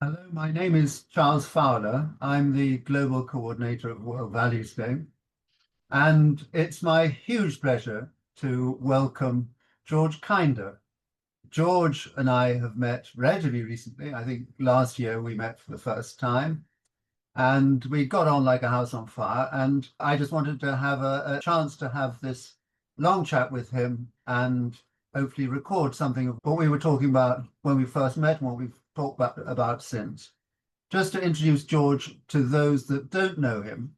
Hello, my name is Charles Fowler. I'm the Global Coordinator of World Values Day, and it's my huge pleasure to welcome George Kinder. George and I have met relatively recently. I think last year we met for the first time, and we got on like a house on fire. And I just wanted to have a chance to have this long chat with him and hopefully record something of what we were talking about when we first met and what we've talked about since. Just to introduce George to those that don't know him,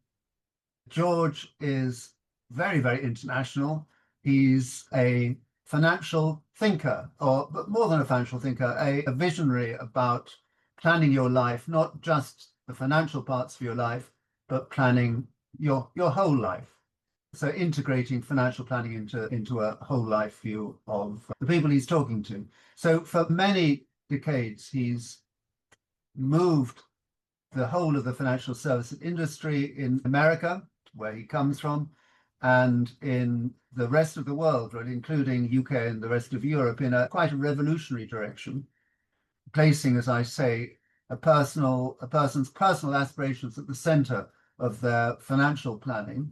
George is very, very international. He's a financial thinker, or but more than a financial thinker, a visionary about planning your life, not just the financial parts of your life, but planning your whole life. So integrating financial planning into a whole life view of the people he's talking to. So for many decades, he's moved the whole of the financial services industry in America, where he comes from, and in the rest of the world, really, including UK and the rest of Europe, in a quite a revolutionary direction, placing, as I say, a person's personal aspirations at the center of their financial planning.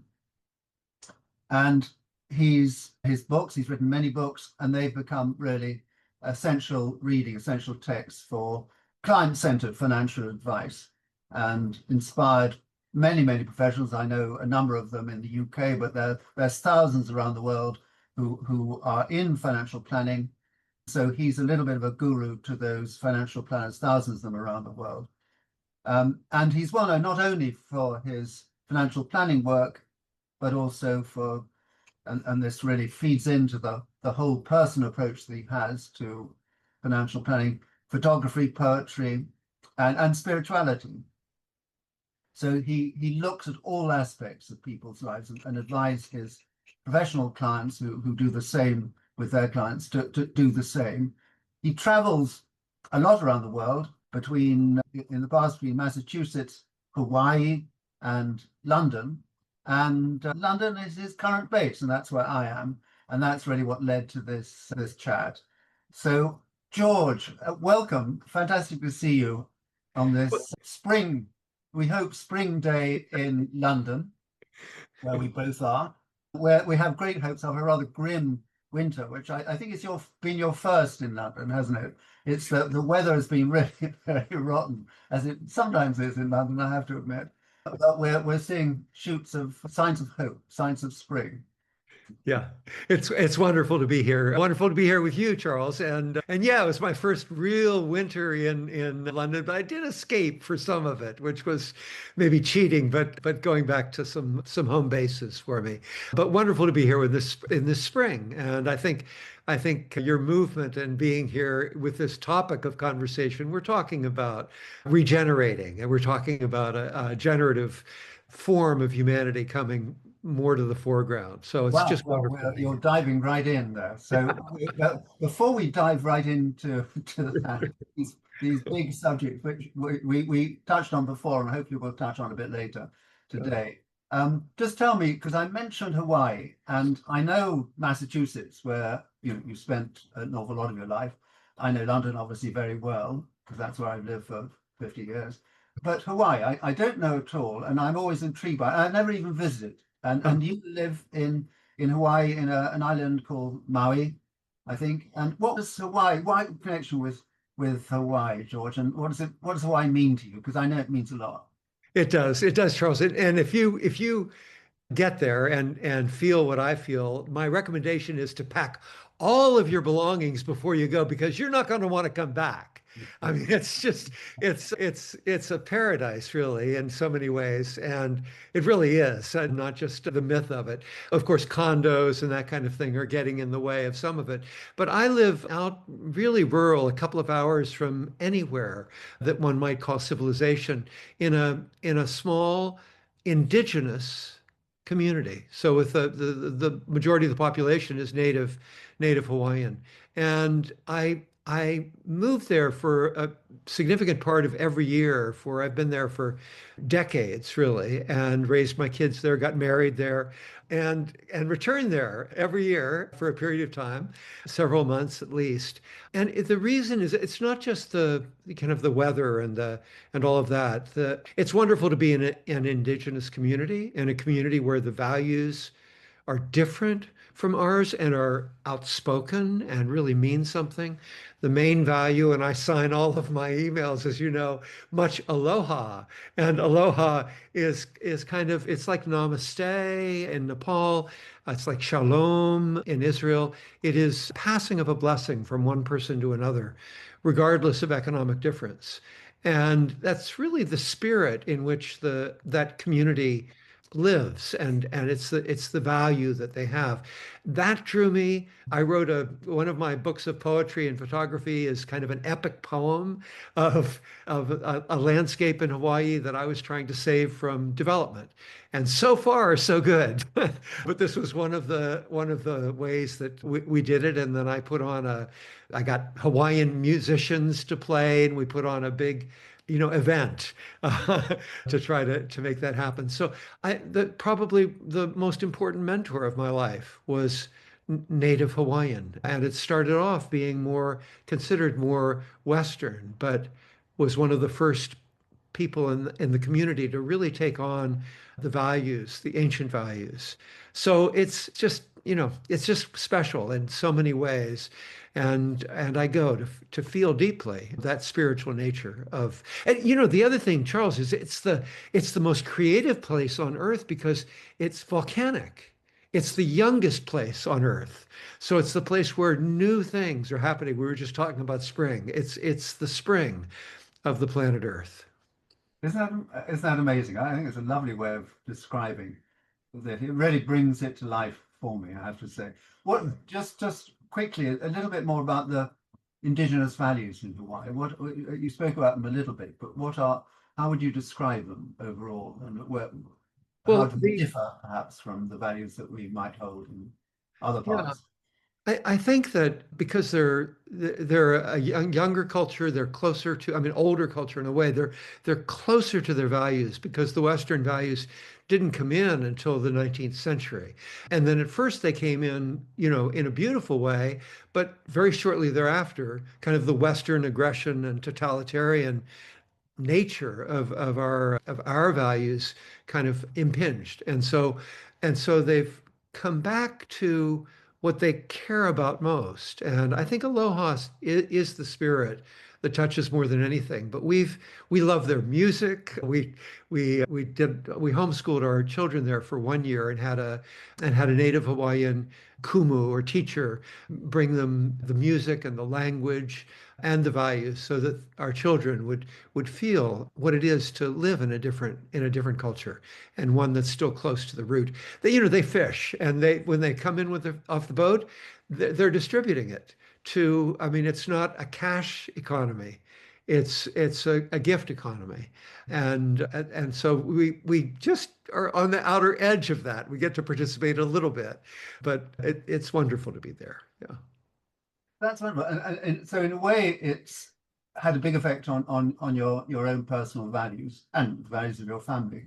And his books, he's written many books, and they've become really essential reading, essential texts for client-centered financial advice and inspired many, many professionals. I know a number of them in the UK, but there's thousands around the world who are in financial planning. So he's a little bit of a guru to those financial planners, thousands of them around the world. And he's well known not only for his financial planning work, but also for, and this really feeds into the whole person approach that he has to financial planning, photography, poetry, and spirituality. So he looks at all aspects of people's lives and advises his professional clients who do the same with their clients to do the same. He travels a lot around the world in the past between Massachusetts, Hawaii, and London. And London is his current base, and that's where I am. And that's really what led to this chat. So, George, welcome. Fantastic to see you on this spring, we hope, spring day in London, where we both are, where we have great hopes of a rather grim winter, which I think it's been your first in London, hasn't it? It's the weather has been really very rotten, as it sometimes is in London, I have to admit. But we're seeing shoots of signs of hope, signs of spring. Yeah, it's wonderful to be here. Wonderful to be here with you, Charles. And yeah, it was my first real winter in London, but I did escape for some of it, which was maybe cheating, but going back to some home bases for me. But wonderful to be here with this in this spring. And I think your movement and being here with this topic of conversation, we're talking about regenerating, and we're talking about a generative form of humanity coming more to the foreground. So it's Wow, just well, wonderful to be you're here. diving right in there. So before we dive right into these big subjects, which we touched on before, and hopefully we'll touch on a bit later today, just tell me, because I mentioned Hawaii, and I know Massachusetts, where you spent an awful lot of your life. I know London obviously very well, because that's where I've lived for 50 years. But Hawaii, I don't know at all, and I'm always intrigued by it. I never even visited. And Oh, you live in Hawaii in an island called Maui, I think. And what was Hawaii? Why connection with Hawaii, George? And what does Hawaii mean to you? Because I know it means a lot. it does, Charles. And if you get there and feel what I feel, my recommendation is to pack all of your belongings before you go because you're not going to want to come back. I mean, it's just it's a paradise really in so many ways, and it really is, and not just the myth of it. Of course, condos and that kind of thing are getting in the way of some of it. But I live out really rural, a couple of hours from anywhere that one might call civilization, in a small indigenous community. So with the majority of the population is native Hawaiian. And I moved there for a significant part of every year for I've been there for decades really and raised my kids there, got married there and returned there every year for a period of time, several months at least. And the reason is it's not just the kind of the weather and the and all of that. It's wonderful to be in an indigenous community, in a community where the values are different from ours and are outspoken and really mean something. The main value, and I sign all of my emails, as you know, much aloha. And aloha is kind of it's like namaste in Nepal. It's like shalom in Israel. It is passing of a blessing from one person to another, regardless of economic difference. And that's really the spirit in which the that community lives and it's the value that they have that drew me. I wrote a one of my books of poetry and photography is kind of an epic poem of a landscape in Hawaii that I was trying to save from development, and so far so good. But this was one of the ways that we did it, and then I got Hawaiian musicians to play and we put on a big event to try to make that happen. So probably the most important mentor of my life was Native Hawaiian, and it started off being more considered more Western, but was one of the first people in the community to really take on the values, the ancient values. So it's just special in so many ways. And I go to feel deeply that spiritual nature of, and the other thing, Charles, is it's the most creative place on earth because it's volcanic. It's the youngest place on earth. So it's the place where new things are happening. We were just talking about spring. It's the spring of the planet Earth. Isn't that amazing? I think it's a lovely way of describing that. It really brings it to life for me, I have to say. What just quickly a little bit more about the indigenous values in Hawaii. What you spoke about them a little bit, but how would you describe them overall, and how Well, do they differ perhaps from the values that we might hold in other yeah, parts? I think that because they're a younger culture, they're closer to, I mean, older culture in a way. They're closer to their values because the Western values didn't come in until the 19th century. And then at first they came in, in a beautiful way, but very shortly thereafter, kind of the Western aggression and totalitarian nature of our values kind of impinged. And so they've come back to what they care about most. And I think aloha is the spirit that touches more than anything. But we love their music. We homeschooled our children there for 1 year and had a native Hawaiian kumu or teacher bring them the music and the language and the values so that our children would feel what it is to live in a different culture and one that's still close to the root. They fish and they when they come in off the boat, they're distributing it to, I mean, it's not a cash economy. It's a gift economy. And so we just are on the outer edge of that. We get to participate a little bit, but it's wonderful to be there. Yeah. That's wonderful. And so in a way, it's had a big effect on your own personal values and the values of your family,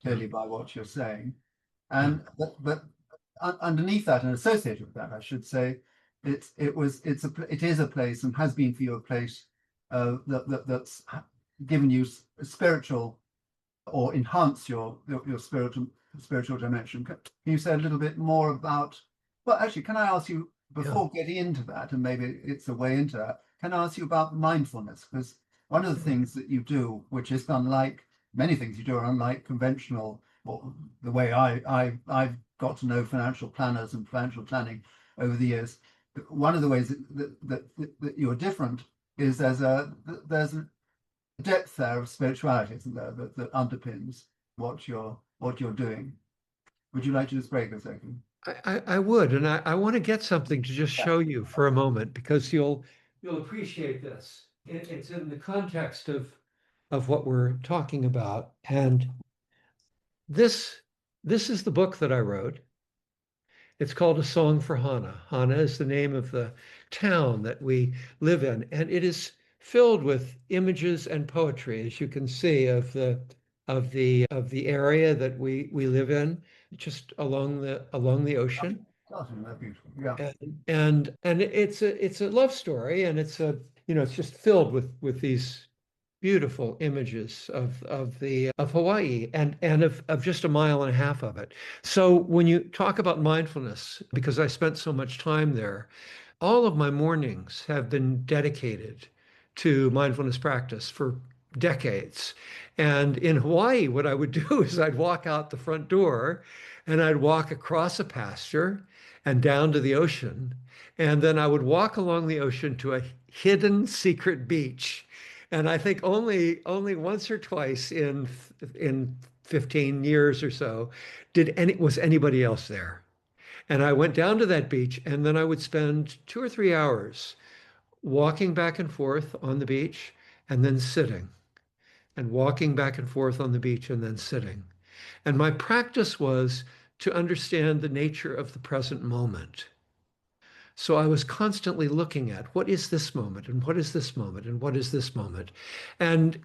Yeah. clearly by what you're saying. Yeah. And but underneath that and associated with that, I should say, it is a place and has been for you a place that's given you spiritual or enhance your spiritual dimension. Can you say a little bit more about? Well, actually, can I ask you Yeah. before getting into that, and maybe it's a way into that? Can I ask you about mindfulness? Because one of the things that you do, which is unlike many things you do, are unlike conventional, or the way I've got to know financial planners and financial planning over the years. One of the ways that you're different is there's a depth there of spirituality, isn't there, that underpins what you're doing. Would you like to just break a second? I would, and I want to get something to just Yeah. show you for a moment because you'll appreciate this. It's in the context of what we're talking about. And this this is the book that I wrote. It's called A Song for Hana. Hana is the name of the town that we live in, and it is filled with images and poetry, as you can see, of the area that we live in, just along the ocean. Starting, they're beautiful. Yeah. And it's a love story, and it's just filled with these beautiful images of Hawaii and of just a mile and a half of it. So when you talk about mindfulness, because I spent so much time there, all of my mornings have been dedicated to mindfulness practice for decades. And in Hawaii, what I would do is I'd walk out the front door and I'd walk across a pasture and down to the ocean. And then I would walk along the ocean to a hidden secret beach. And I think only once or twice in 15 years or so was anybody else there. And I went down to that beach, and then I would spend 2 or 3 hours walking back and forth on the beach, and then sitting, and walking back and forth on the beach, and then sitting. And my practice was to understand the nature of the present moment. So I was constantly looking at what is this moment, and what is this moment, and what is this moment. And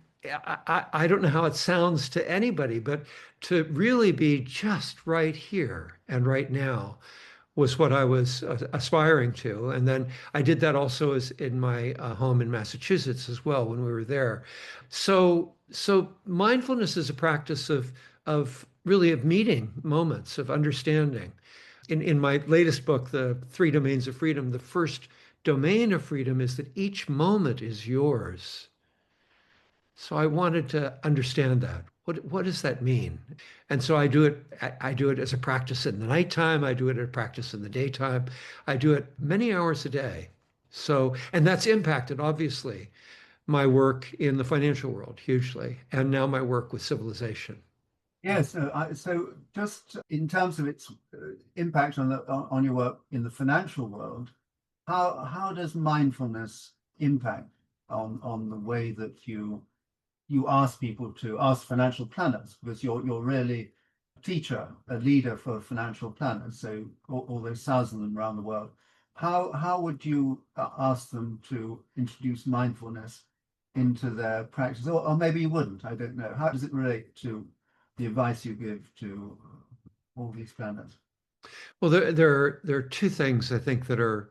I don't know how it sounds to anybody, but to really be just right here and right now was what I was aspiring to. And then I did that also as in my home in Massachusetts as well when we were there. So mindfulness is a practice of really of meeting moments of understanding. In my latest book, The Three Domains of Freedom, the first domain of freedom is that each moment is yours. So I wanted to understand that. What does that mean? And so I do it as a practice in the nighttime. I do it as a practice in the daytime. I do it many hours a day. So, and that's impacted, obviously, my work in the financial world hugely, and now my work with civilization. Yes. So just in terms of its impact on your work in the financial world, how does mindfulness impact on the way that you ask people to ask financial planners, because you're really a teacher, a leader for financial planners, so all those thousands of them around the world. How would you ask them to introduce mindfulness into their practice, or maybe you wouldn't? I don't know. How does it relate to the advice you give to all these planners? Well, there are two things I think that are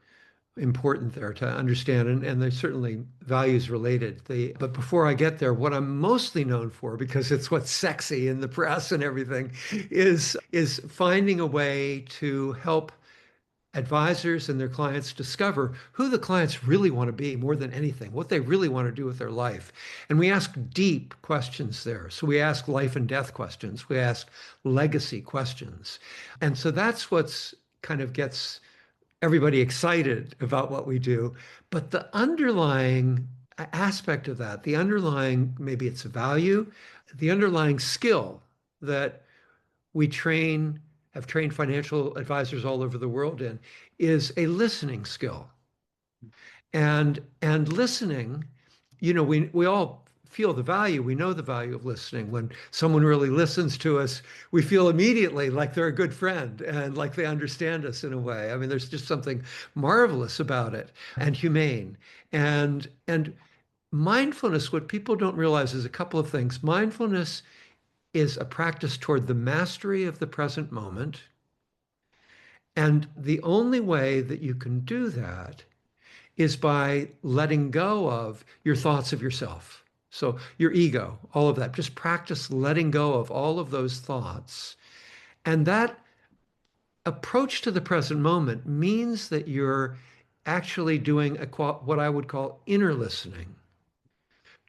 important there to understand, and they're certainly values related. But before I get there, what I'm mostly known for, because it's what's sexy in the press and everything, is finding a way to help advisors and their clients discover who the clients really want to be more than anything, what they really want to do with their life. And we ask deep questions there. So we ask life and death questions, we ask legacy questions. And so that's what's kind of gets everybody excited about what we do. But the underlying aspect of that, the underlying, maybe it's a value, the underlying skill that we have trained financial advisors all over the world in, is a listening skill. And listening, we all feel the value. We know the value of listening. When someone really listens to us, we feel immediately like they're a good friend and like they understand us in a way. I mean, there's just something marvelous about it and humane. And mindfulness, what people don't realize is a couple of things. Mindfulness is a practice toward the mastery of the present moment. And the only way that you can do that is by letting go of your thoughts of yourself. So your ego, all of that, just practice letting go of all of those thoughts. And that approach to the present moment means that you're actually doing what I would call inner listening.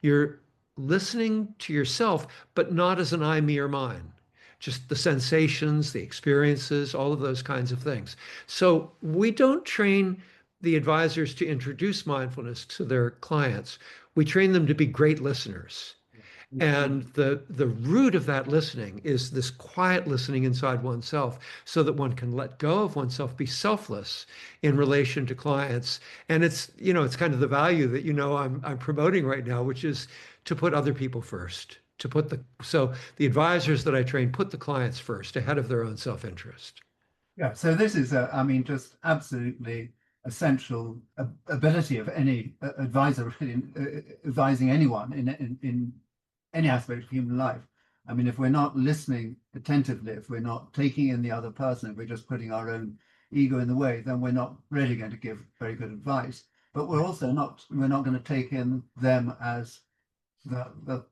You're listening to yourself, but not as an I, me, or mine, just the sensations, the experiences, all of those kinds of things. So we don't train the advisors to introduce mindfulness to their clients. We train them to be great listeners. And the root of that listening is this quiet listening inside oneself so that one can let go of oneself, be selfless in relation to clients. And it's kind of the value that I'm promoting right now, which is to put other people first, so the advisors that I train put the clients first ahead of their own self-interest. Yeah, so this is, I mean, just absolutely essential ability of any advisor really, advising anyone in any aspect of human life. I mean, if we're not listening attentively, if we're not taking in the other person, if we're just putting our own ego in the way, then we're not really going to give very good advice. But we're not going to take in them as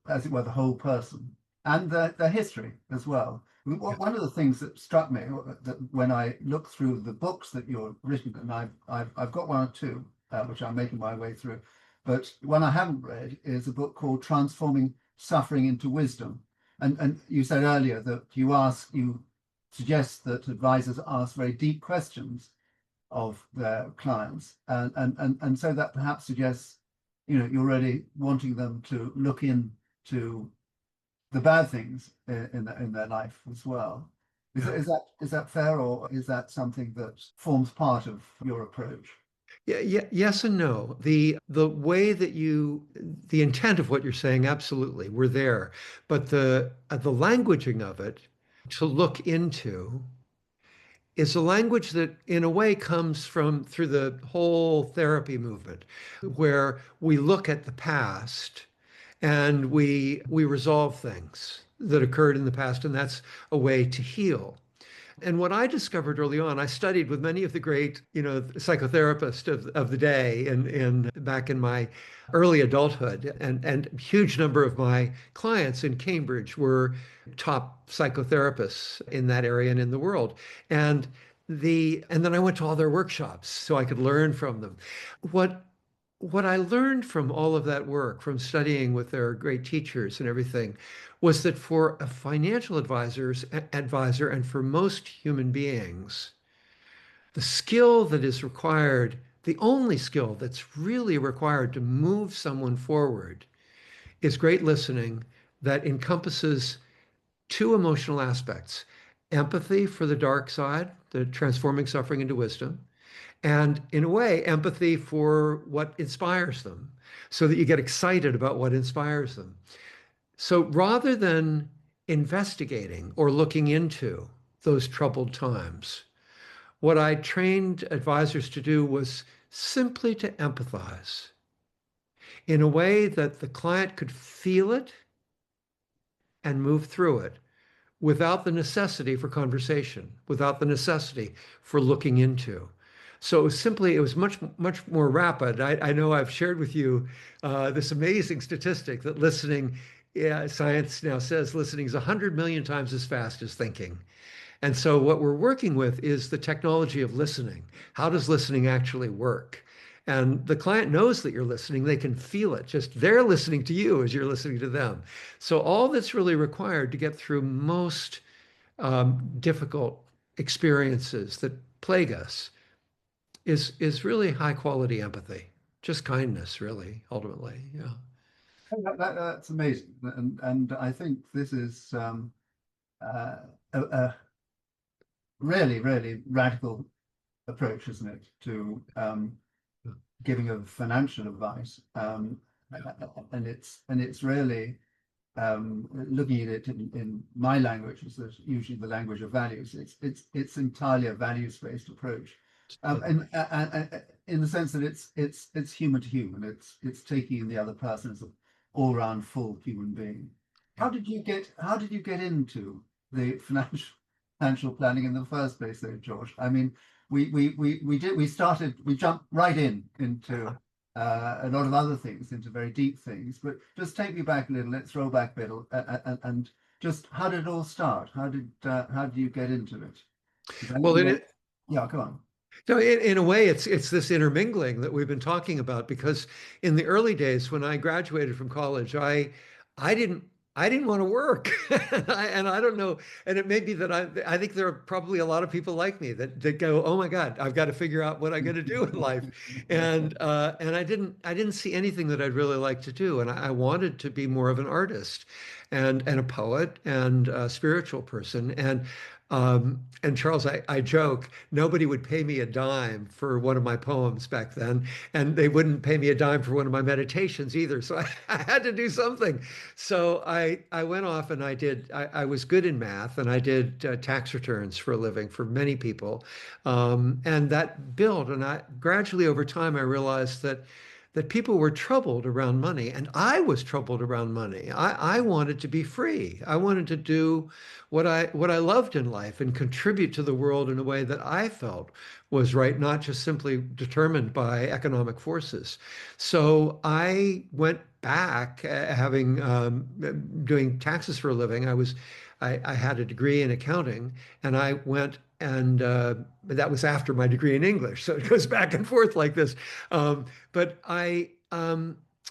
as it were, the whole person and their history as well. Yeah. One of the things that struck me that when I looked through the books that you're written, and I've got one or two which I'm making my way through, but one I haven't read is a book called Transforming Suffering into Wisdom. And you said earlier that you suggest that advisors ask very deep questions of their clients, and so that perhaps suggests, you're really wanting them to look into the bad things in their life as well. Is, Yeah. is that fair, or is that something that forms part of your approach? Yeah, yeah, yes and no. The way that the intent of what you're saying, absolutely, we're there. But the languaging of it to look into is a language that in a way comes from through the whole therapy movement, where we look at the past and we resolve things that occurred in the past, and that's a way to heal. And what I discovered early on, I studied with many of the great, psychotherapists of the day in back in my early adulthood, and huge number of my clients in Cambridge were top psychotherapists in that area and in the world. And and then I went to all their workshops so I could learn from them. What what I learned from all of that work, from studying with their great teachers and everything, was that for a financial advisor and for most human beings, the skill that is required, the only skill that's really required to move someone forward, is great listening that encompasses two emotional aspects: empathy for the dark side, the transforming suffering into wisdom, and in a way, empathy for what inspires them, so that you get excited about what inspires them. So rather than investigating or looking into those troubled times, what I trained advisors to do was simply to empathize in a way that the client could feel it and move through it without the necessity for conversation, without the necessity for looking into. So it was much, much more rapid. I know I've shared with you this amazing statistic that listening, yeah, science now says listening is 100 million times as fast as thinking. And so what we're working with is the technology of listening. How does listening actually work? And the client knows that you're listening. They can feel it. Just they're listening to you as you're listening to them. So all that's really required to get through most difficult experiences that plague us is really high quality empathy, just kindness, really, ultimately. Yeah. That's amazing, and I think this is a really, really radical approach, isn't it, to giving of financial advice, and it's really looking at it in my language, which is usually the language of values. It's entirely a values-based approach, and in the sense that it's human to human. It's taking in the other person as an all-round full human being. How did you get into the financial planning in the first place, though, George? I mean, we jumped right into a lot of other things, into very deep things. But just take me back a little. Let's roll back a little, and just how did it all start? How did you get into it? Because I know Well, you went. Yeah, go on. no, in a way, it's this intermingling that we've been talking about, because in the early days when I graduated from college, I didn't I didn't want to work, and I don't know, and it may be that I think there are probably a lot of people like me that go, oh my God, I've got to figure out what I'm going to do in life, and I didn't see anything that I'd really like to do, and I wanted to be more of an artist, and a poet and a spiritual person, and And Charles, I joke, nobody would pay me a dime for one of my poems back then, and they wouldn't pay me a dime for one of my meditations either. So I had to do something. So I went off and I was good in math, and I did tax returns for a living for many people. And that built, and I gradually over time, I realized that people were troubled around money, and I was troubled around money. I wanted to be free. I wanted to do what I loved in life and contribute to the world in a way that I felt was right, not just simply determined by economic forces. So I went back, having doing taxes for a living. I had a degree in accounting, and I went and that was after my degree in English. So it goes back and forth like this. But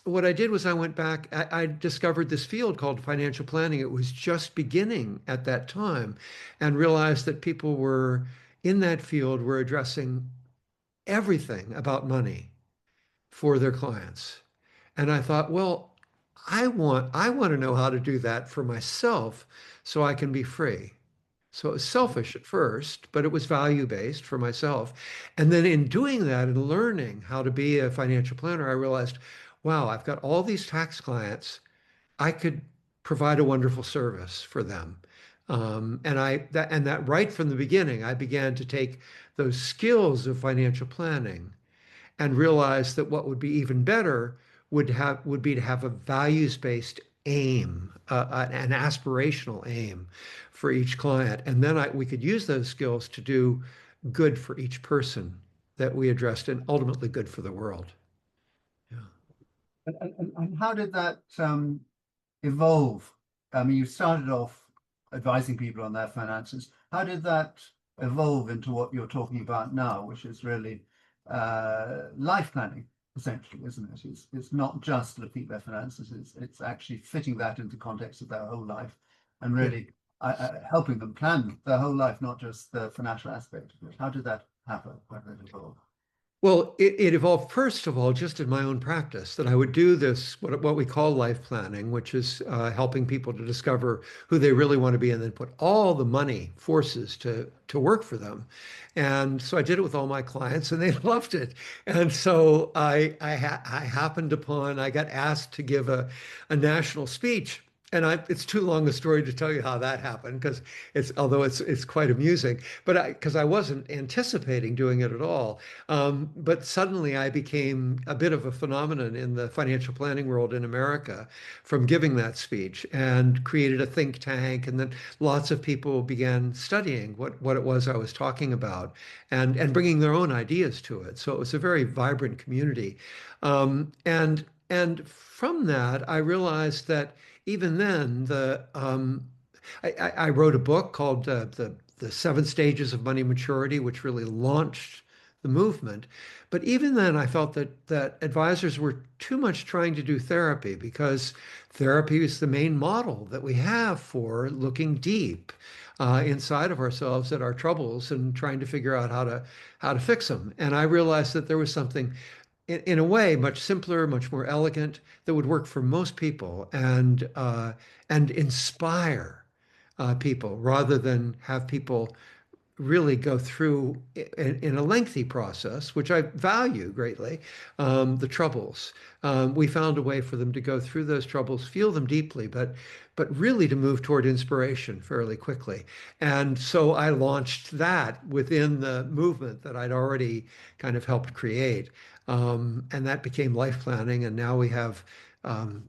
what I did was I went back, I discovered this field called financial planning. It was just beginning at that time, and realized that people were in that field were addressing everything about money for their clients. And I thought, well, I want to know how to do that for myself so I can be free. So it was selfish at first, but it was value-based for myself. And then in doing that and learning how to be a financial planner, I realized, wow, I've got all these tax clients. I could provide a wonderful service for them. And that right from the beginning, I began to take those skills of financial planning and realized that what would be even better would be to have a values-based aim, an aspirational aim for each client, and then we could use those skills to do good for each person that we addressed, and ultimately good for the world. Yeah. And how did that evolve? I mean, you started off advising people on their finances. How did that evolve into what you're talking about now, which is really life planning, essentially, isn't it? It's not just looking at their finances, it's actually fitting that into context of their whole life and really helping them plan their whole life, not just the financial aspect of it. How did that happen? How did it evolve? Well, it evolved first of all just in my own practice that I would do this, what we call life planning, which is helping people to discover who they really want to be and then put all the money forces to work for them. And so I did it with all my clients, and they loved it. And so I happened upon, I got asked to give a national speech. And it's too long a story to tell you how that happened, because although it's quite amusing, but because I wasn't anticipating doing it at all. But suddenly I became a bit of a phenomenon in the financial planning world in America from giving that speech, and created a think tank. And then lots of people began studying what it was I was talking about, and bringing their own ideas to it. So it was a very vibrant community. And from that, I realized that even then, I wrote a book called the Seven Stages of Money Maturity, which really launched the movement. But even then, I felt that advisors were too much trying to do therapy, because therapy is the main model that we have for looking deep inside of ourselves at our troubles and trying to figure out how to fix them. And I realized that there was something in a way much simpler, much more elegant, that would work for most people, and inspire people rather than have people really go through in a lengthy process, which I value greatly, the troubles. We found a way for them to go through those troubles, feel them deeply, but really to move toward inspiration fairly quickly. And so I launched that within the movement that I'd already kind of helped create. And that became life planning. And now we have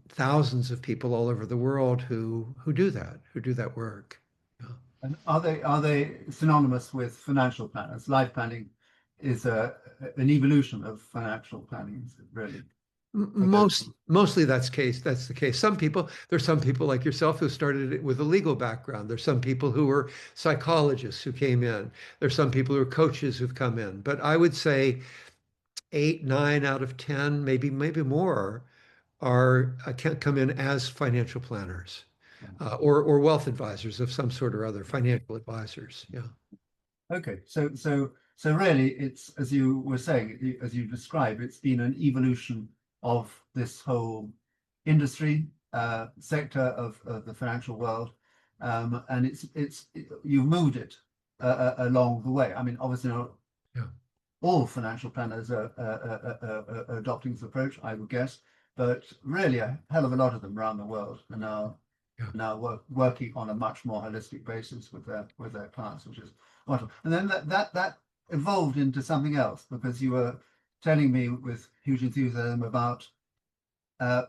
thousands of people all over the world who do that work. Yeah. And are they synonymous with financial planners? Life planning is an evolution of financial planning, is it really? Mostly that's the case. There's some people like yourself who started it with a legal background. There's some people who were psychologists who came in. There's some people who are coaches who've come in. But I would say 8, 9 out of 10, maybe more, can come in as financial planners, or wealth advisors of some sort or other, financial advisors. Yeah. Okay, so really, it's as you were saying, as you described, it's been an evolution of this whole industry sector of the financial world, and you've moved it along the way. I mean, obviously not Yeah. all financial planners are adopting this approach, I would guess, but really a hell of a lot of them around the world are Yeah. now working on a much more holistic basis with their clients, which is wonderful. And then that evolved into something else, because you were telling me with huge enthusiasm about uh,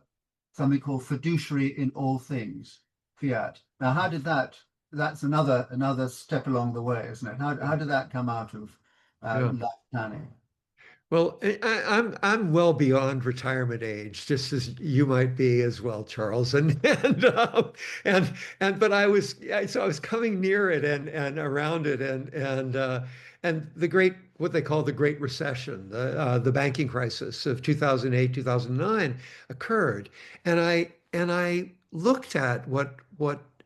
something called fiduciary in all things, fiat. Now, how did that's another step along the way, isn't it? How did that come out of Yeah. life planning? Well, I'm well beyond retirement age, just as you might be as well, Charles. And but so I was coming near it and around it and the great what they call the Great Recession, the banking crisis of 2008, 2009 occurred, and I looked at what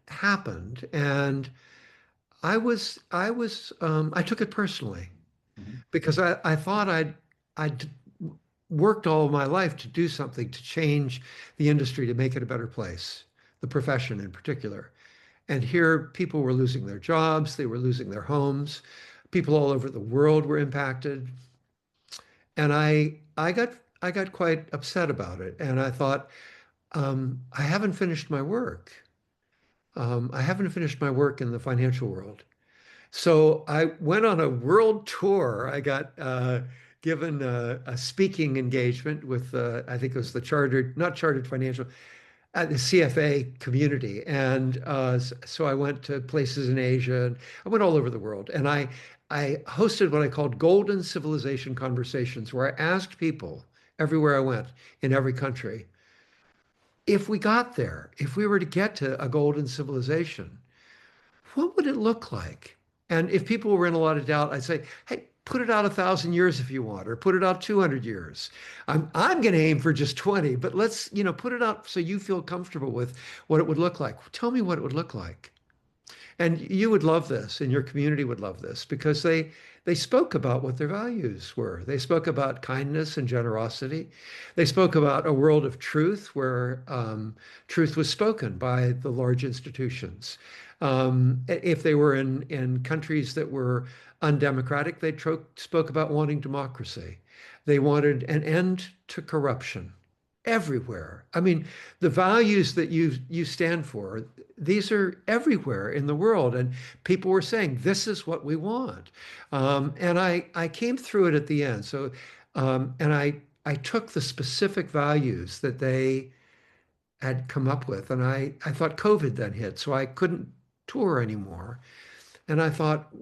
happened, and I took it personally Mhm. because I thought I'd worked all my life to do something to change the industry to make it a better place, the profession in particular. And here people were losing their jobs, they were losing their homes, people all over the world were impacted. And I got quite upset about it. And I thought, I haven't finished my work. I haven't finished my work in the financial world. So I went on a world tour. I got given a speaking engagement with, I think it was the chartered, not chartered financial, the CFA community. And so I went to places in Asia and I went all over the world. And I hosted what I called Golden Civilization Conversations, where I asked people everywhere I went in every country, if we got there, if we were to get to a golden civilization, what would it look like? And if people were in a lot of doubt, I'd say, hey, put it out 1,000 years if you want, or put it out 200 years. I'm going to aim for just 20, but let's, put it out so you feel comfortable with what it would look like. Tell me what it would look like. And you would love this, and your community would love this because they spoke about what their values were. They spoke about kindness and generosity. They spoke about a world of truth where truth was spoken by the large institutions. If they were in countries that were undemocratic, they spoke about wanting democracy. They wanted an end to corruption everywhere. I mean, the values that you stand for, these are everywhere in the world, and people were saying this is what we want. And I came through it at the end. So, and I took the specific values that they had come up with, and I thought COVID then hit, so I couldn't tour anymore. And I thought,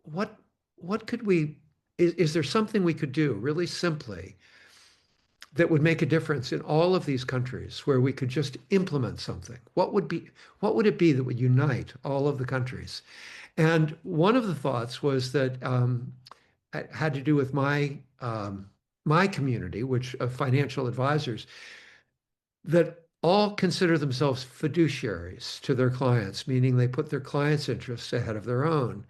what what could we? Is there something we could do really simply that would make a difference in all of these countries where we could just implement something? What would it be that would unite all of the countries? And one of the thoughts was that it had to do with my community, which of financial advisors, that all consider themselves fiduciaries to their clients, meaning they put their clients' interests ahead of their own.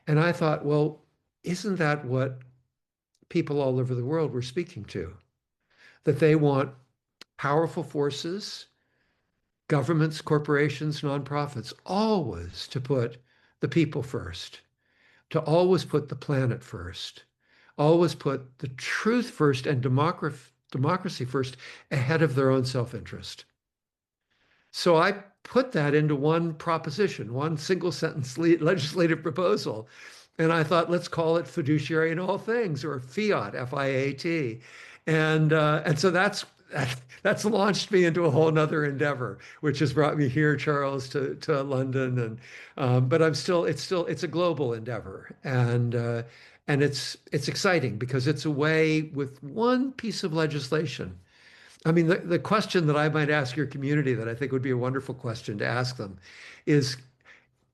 And I thought, well, isn't that what people all over the world were speaking to? That they want powerful forces, governments, corporations, nonprofits, always to put the people first, to always put the planet first, always put the truth first and democracy first ahead of their own self-interest. So I put that into one proposition, one single sentence legislative proposal. And I thought, let's call it fiduciary in all things, or fiat, F-I-A-T. And so that's launched me into a whole nother endeavor, which has brought me here, Charles, to London. But it's a global endeavor, and it's exciting because it's a way with one piece of legislation. I mean, the question that I might ask your community that I think would be a wonderful question to ask them is,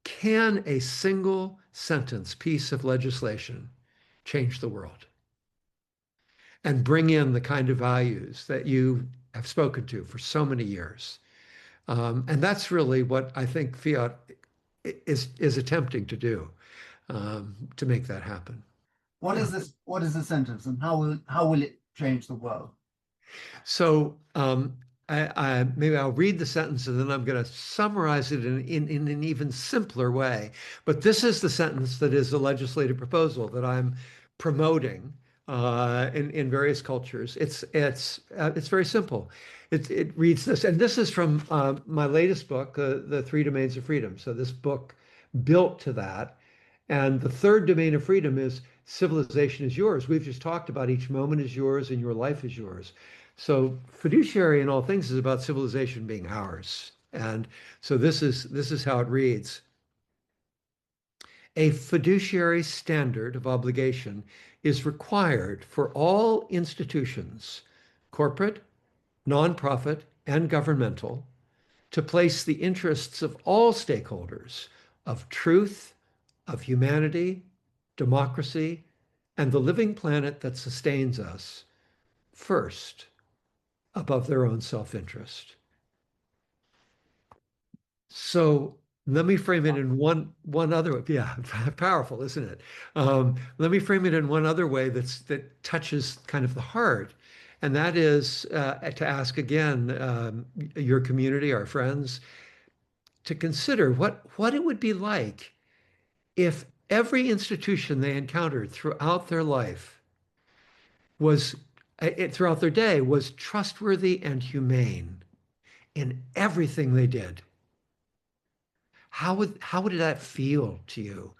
can a single sentence piece of legislation change the world and bring in the kind of values that you have spoken to for so many years? And that's really what I think Fiat is attempting to do, to make that happen. What Yeah. is this? What is the sentence, and how will it change the world? So maybe I'll read the sentence and then I'm going to summarize it in an even simpler way. But this is the sentence that is a legislative proposal that I'm promoting in various cultures. It's very simple. It reads this, and this is from my latest book, The Three Domains of Freedom. So this book built to that. And the third domain of freedom is civilization is yours. We've just talked about each moment is yours and your life is yours. So fiduciary in all things is about civilization being ours. And so this is how it reads. A fiduciary standard of obligation is required for all institutions, corporate, nonprofit, and governmental, to place the interests of all stakeholders of truth, of humanity, democracy, and the living planet that sustains us first above their own self-interest. So let me frame it in one other, yeah, powerful, isn't it? Let me frame it in one other way that touches kind of the heart, and that is to ask again your community, our friends, to consider what it would be like if every institution they encountered throughout their life was throughout their day was trustworthy and humane in everything they did. How would that feel to you?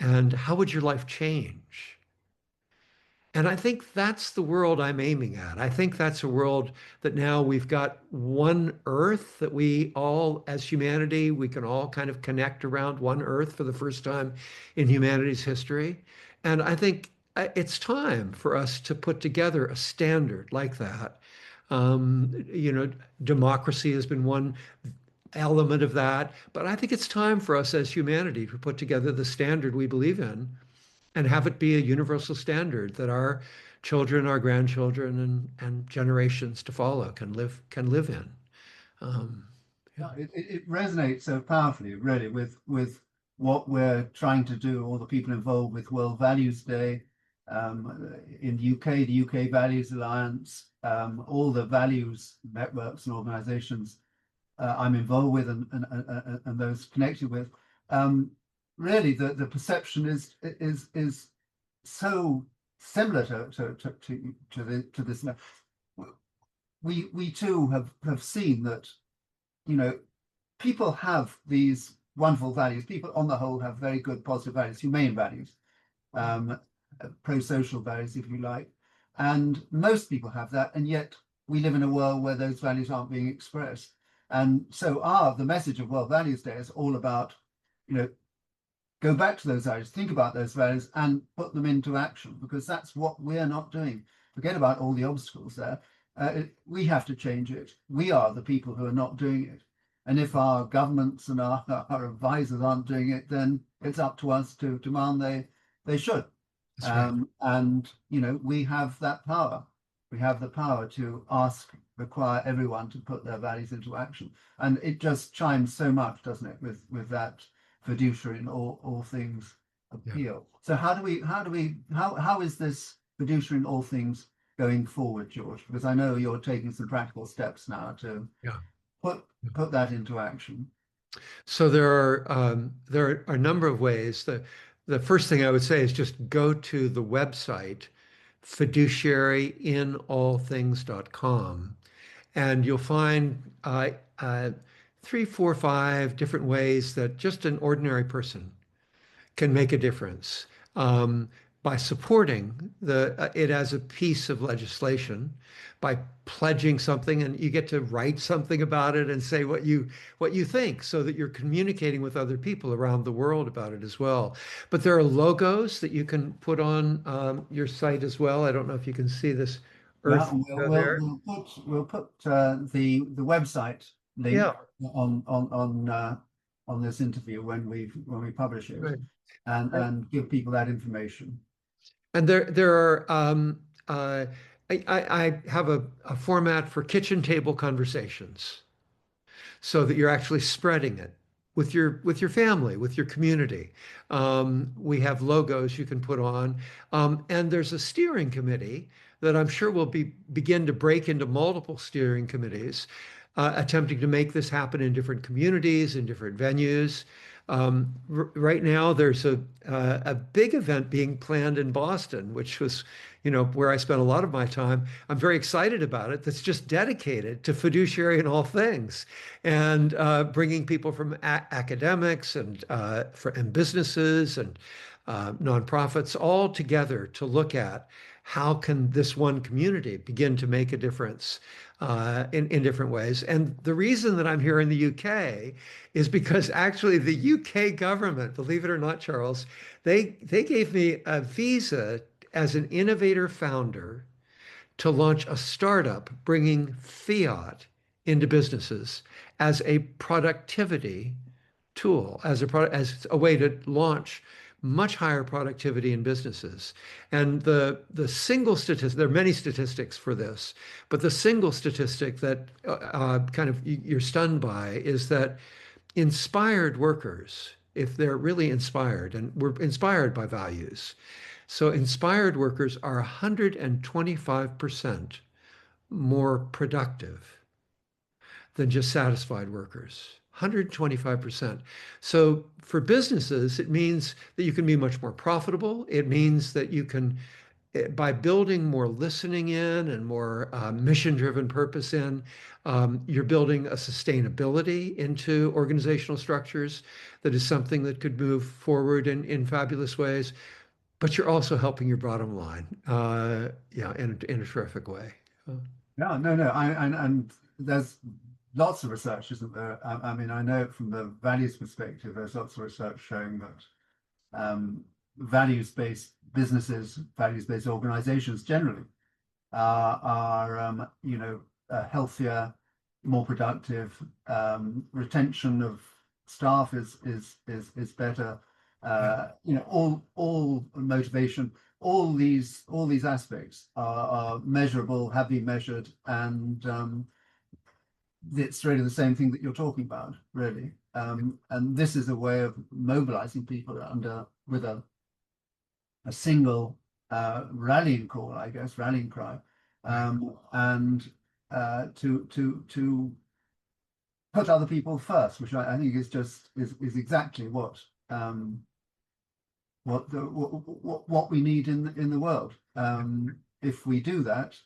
And how would your life change? And I think that's the world I'm aiming at. I think that's a world that now we've got one earth that we all, as humanity, we can all kind of connect around one earth for the first time in humanity's history. And I think it's time for us to put together a standard like that. Democracy has been one element of that, but I think it's time for us as humanity to put together the standard we believe in and have it be a universal standard that our children, our grandchildren, and generations to follow can live in. Yeah. It resonates so powerfully, really, with what we're trying to do. All the people involved with World Values Day in the UK, the UK Values Alliance, all the values networks and organisations I'm involved with and those connected with. Really, the perception is so similar to this. We too have seen that, people have these wonderful values. People on the whole have very good positive values, humane values, pro-social values, if you like. And most people have that, and yet we live in a world where those values aren't being expressed. And so the message of World Values Day is all about, go back to those values, think about those values and put them into action, because that's what we're not doing. Forget about all the obstacles there. We have to change it. We are the people who are not doing it. And if our governments and our advisors aren't doing it, then it's up to us to demand they should. That's right. And, we have that power. We have the power to require everyone to put their values into action. And it just chimes so much, doesn't it, with that fiduciary in all things appeal. Yeah. So how is this fiduciary in all things going forward, George? Because I know you're taking some practical steps now to put that into action. So there are a number of ways. The first thing I would say is just go to the website fiduciaryinallthings.com, and you'll find 3, 4, 5 different ways that just an ordinary person can make a difference by supporting it as a piece of legislation, by pledging something, and you get to write something about it and say what you think, so that you're communicating with other people around the world about it as well. But there are logos that you can put on your site as well. I don't know if you can see this earth there. We'll put the website link on this interview when we publish it, right, and give people that information. And there are I have a format for kitchen table conversations, so that you're actually spreading it with your family, with your community. We have logos you can put on, and there's a steering committee that I'm sure will begin to break into multiple steering committees attempting to make this happen in different communities, in different venues. Right now, there's a big event being planned in Boston, which was, where I spent a lot of my time. I'm very excited about it. That's just dedicated to fiduciary in all things, and bringing people from academics and businesses and nonprofits all together to look at how can this one community begin to make a difference in different ways. And the reason that I'm here in the UK is because actually the UK government, believe it or not, Charles, they gave me a visa as an innovator founder to launch a startup bringing fiat into businesses as a productivity tool, as a way to launch much higher productivity in businesses. And the single statistic, there are many statistics for this, but the single statistic that kind of you're stunned by is that inspired workers, if they're really inspired, and we're inspired by values, so inspired workers are 125% more productive than just satisfied workers. 125%. So for businesses, it means that you can be much more profitable. It means that you can, by building more listening in and more mission-driven purpose in, you're building a sustainability into organizational structures that is something that could move forward in fabulous ways. But you're also helping your bottom line, yeah, in a terrific way. Yeah, no, no, and there's lots of research, isn't there? I mean, I know from the values perspective, there's lots of research showing that values-based businesses, values-based organizations generally are healthier, more productive. Retention of staff is better. All motivation, all these aspects are measurable, have been measured, and it's really the same thing that you're talking about, really. And this is a way of mobilizing people with a single rallying call, I guess, rallying cry, and to put other people first, which I think is exactly what we need in the world. If we do that,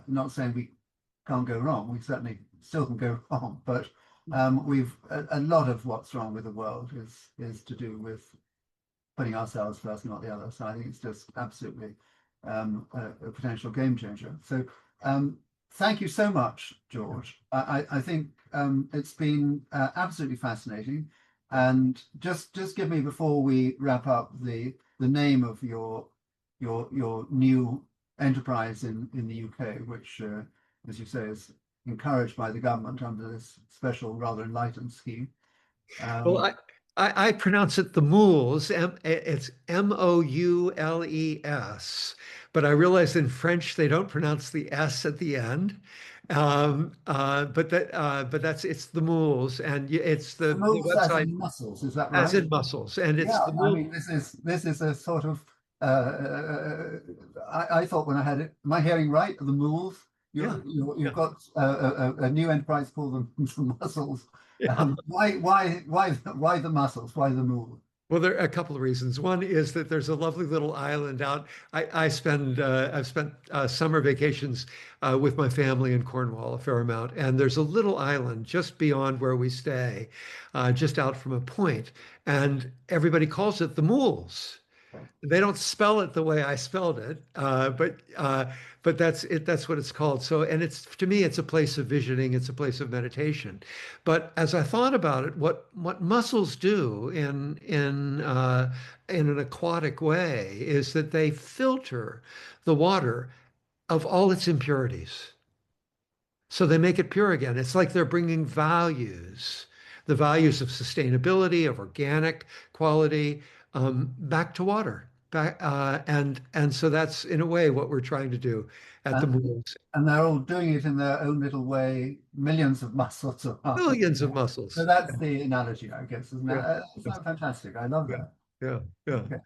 not saying we can't go wrong, we certainly still can go wrong, but we've a lot of what's wrong with the world is to do with putting ourselves first, not the other. So I think it's just absolutely a potential game changer. So thank you so much, George. I think it's been absolutely fascinating. And just give me, before we wrap up, the name of your new enterprise in the UK, which, as you say, is encouraged by the government under this special, rather enlightened scheme. Well, I pronounce it the Moules. It's Moules, but I realize in French they don't pronounce the S at the end. But it's the Moules, and it's the Moles as website in muscles, is that as right? in muscles, and it's Yeah, the I Moules. mean, this is a sort of I thought when I had it, am I hearing right? The Mules? Yeah, You've yeah, got a new enterprise called the Muscles. yeah. Why the Muscles? Why the Mules? Well, there are a couple of reasons. One is that there's a lovely little island out. I've spent summer vacations with my family in Cornwall a fair amount, and there's a little island just beyond where we stay, just out from a point, and everybody calls it the Mules. They don't spell it the way I spelled it, but that's it. That's what it's called. So, and it's, to me, it's a place of visioning. It's a place of meditation. But as I thought about it, what mussels do in an aquatic way is that they filter the water of all its impurities. So they make it pure again. It's like they're bringing values, the values of sustainability, of organic quality, back to water. And so that's in a way what we're trying to do at the And, Moors. and they're all doing it in their own little way, millions of muscles around. Millions of So mussels. that's the analogy, I guess, isn't it? Yeah, It's not fantastic. I love yeah, that. yeah, yeah. Okay.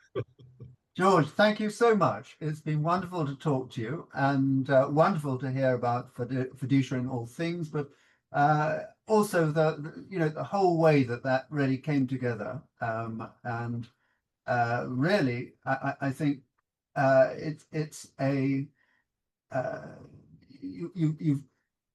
George, thank you so much. It's been wonderful to talk to you, and wonderful to hear about fiduciary in all things, but Also, the whole way that really came together, and really, I think it's a you've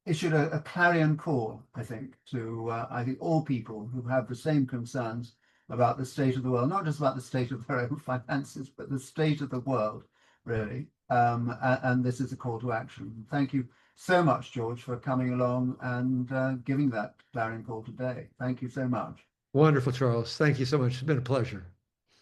issued a clarion call, I think, to I think all people who have the same concerns about the state of the world, not just about the state of their own finances, but the state of the world, really. And this is a call to action. Thank you so much, George, for coming along and giving that clarion call today. Thank you so much. Wonderful, Charles. Thank you so much. It's been a pleasure.